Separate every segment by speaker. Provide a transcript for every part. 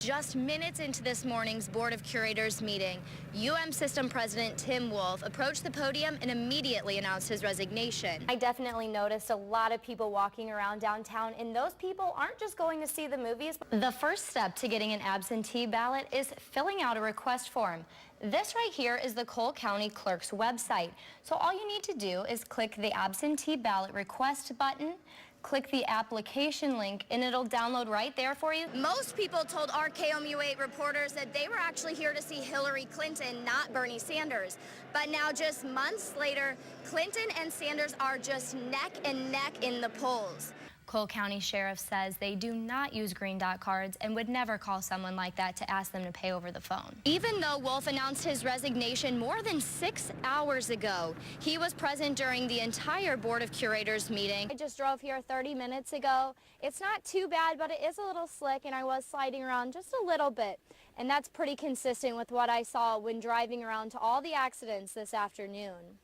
Speaker 1: Just minutes into this morning's Board of Curators meeting, UM System President Tim Wolf approached the podium and immediately announced his resignation.
Speaker 2: I definitely noticed a lot of people walking around downtown, and those people aren't just going to see the movies.
Speaker 1: The first step to getting an absentee ballot is filling out a request form. This right here is the Cole County Clerk's website. So all you need to do is click the absentee ballot request button, click the application link, and it'll download right there for you. Most people told RKOMU8 reporters that they were actually here to see Hillary Clinton, not Bernie Sanders. But now, just months later, Clinton and Sanders are just neck and neck in the polls. Cole County Sheriff says they do not use green dot cards and would never call someone like that to ask them to pay over the phone. Even though Wolf announced his resignation more than 6 hours ago, he was present during the entire Board of Curators meeting.
Speaker 2: I just drove here 30 minutes ago. It's not too bad, but it is a little slick, and I was sliding around just a little bit. And that's pretty consistent with what I saw when driving around to all the accidents this afternoon.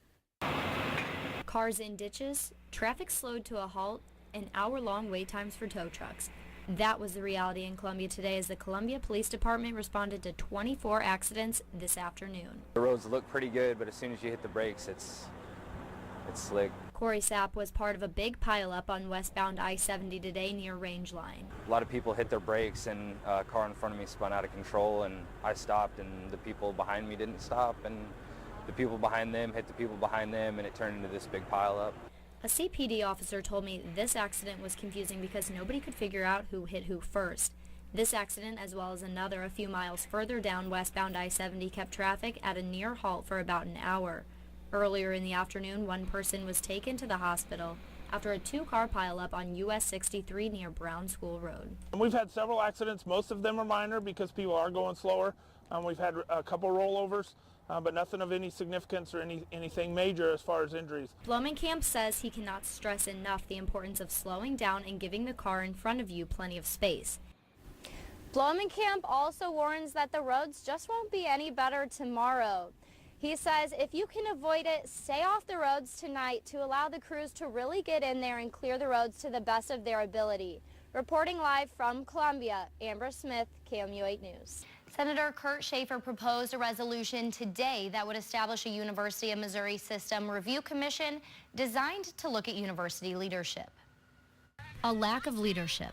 Speaker 2: Cars in ditches, traffic slowed to a halt, and hour-long wait times for tow trucks. That was the reality in Columbia today as the Columbia Police Department responded to 24 accidents this afternoon.
Speaker 3: The roads look pretty good, but as soon as you hit the brakes, it's slick.
Speaker 2: Corey Sapp was part of a big pileup on westbound I-70 today near Range Line.
Speaker 3: A lot of people hit their brakes, and a car in front of me spun out of control, and I stopped, and the people behind me didn't stop, and the people behind them hit the people behind them, and it turned into this big pileup.
Speaker 2: A CPD officer told me this accident was confusing because nobody could figure out who hit who first. This accident, as well as another a few miles further down westbound I-70, kept traffic at a near halt for about an hour. Earlier in the afternoon, one person was taken to the hospital after a two-car pileup on US 63 near Brown School Road.
Speaker 4: We've had several accidents. Most of them are minor because people are going slower. We've had a couple rollovers. But nothing of any significance or anything major as far as injuries.
Speaker 2: Blomenkamp says he cannot stress enough the importance of slowing down and giving the car in front of you plenty of space. Blomenkamp also warns that the roads just won't be any better tomorrow. He says if you can avoid it, stay off the roads tonight to allow the crews to really get in there and clear the roads to the best of their ability. Reporting live from Columbia, Amber Smith, KOMU8 News.
Speaker 1: Senator Kurt Schaefer proposed a resolution today that would establish a University of Missouri System Review Commission designed to look at university leadership. A lack of leadership.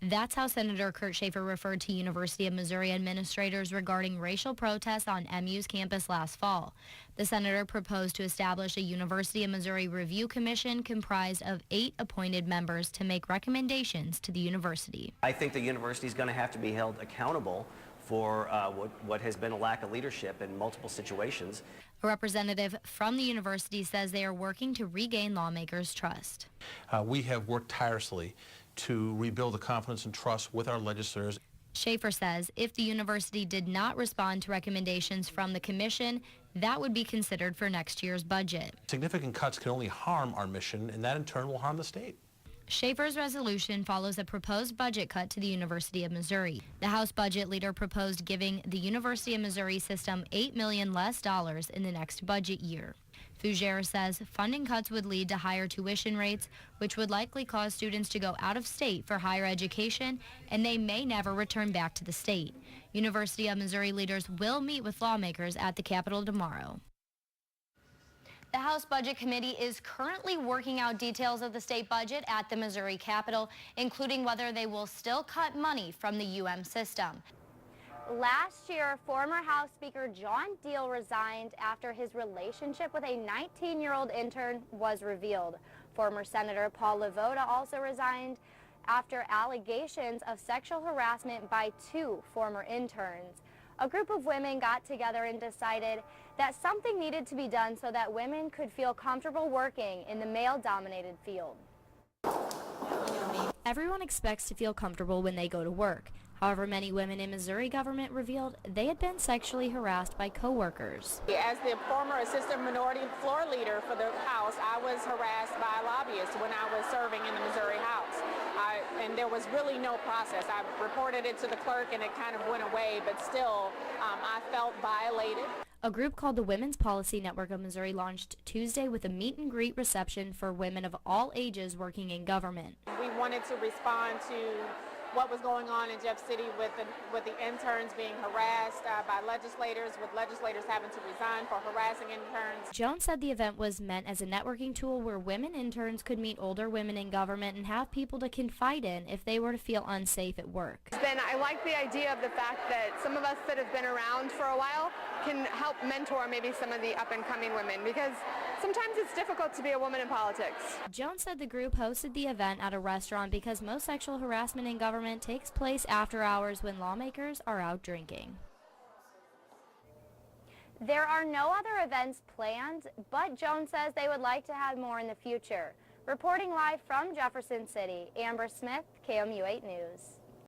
Speaker 1: That's how Senator Kurt Schaefer referred to University of Missouri administrators regarding racial protests on MU's campus last fall. The senator proposed to establish a University of Missouri Review Commission comprised of 8 appointed members to make recommendations to the university.
Speaker 5: I think the university is going to have to be held accountable for what has been a lack of leadership in multiple situations.
Speaker 1: A representative from the university says they are working to regain lawmakers' trust.
Speaker 6: We have worked tirelessly to rebuild the confidence and trust with our legislators.
Speaker 1: Schaefer says if the university did not respond to recommendations from the commission, that would be considered for next year's budget.
Speaker 6: Significant cuts can only harm our mission, and that in turn will harm the state.
Speaker 1: Schaefer's resolution follows a proposed budget cut to the University of Missouri. The House budget leader proposed giving the University of Missouri system $8 million less in the next budget year. Fougere says funding cuts would lead to higher tuition rates, which would likely cause students to go out of state for higher education, and they may never return back to the state. University of Missouri leaders will meet with lawmakers at the Capitol tomorrow. The House Budget Committee is currently working out details of the state budget at the Missouri Capitol, including whether they will still cut money from the UM system.
Speaker 2: Last year, former House Speaker John Deal resigned after his relationship with a 19-year-old intern was revealed. Former Senator Paul LeVota also resigned after allegations of sexual harassment by 2 former interns. A group of women got together and decided that something needed to be done so that women could feel comfortable working in the male-dominated field. Everyone expects to feel comfortable when they go to work. However, many women in Missouri government revealed they had been sexually harassed by coworkers.
Speaker 7: As the former assistant minority floor leader for the House, I was harassed by lobbyists when I was serving in the Missouri House. And there was really no process. I reported it to the clerk and it kind of went away, but still I felt violated.
Speaker 2: A group called the Women's Policy Network of Missouri launched Tuesday with a meet and greet reception for women of all ages working in government.
Speaker 7: We wanted to respond to what was going on in Jeff City with the interns being harassed by legislators, with legislators having to resign for harassing interns.
Speaker 1: Jones said the event was meant as a networking tool where women interns could meet older women in government and have people to confide in if they were to feel unsafe at work.
Speaker 8: Then I like the idea of the fact that some of us that have been around for a while can help mentor maybe some of the up-and-coming women, because sometimes it's difficult to be a woman in politics.
Speaker 1: Jones said the group hosted the event at a restaurant because most sexual harassment in government takes place after hours when lawmakers are out drinking.
Speaker 2: There are no other events planned, but Jones says they would like to have more in the future. Reporting live from Jefferson City, Amber Smith, KOMU 8 News.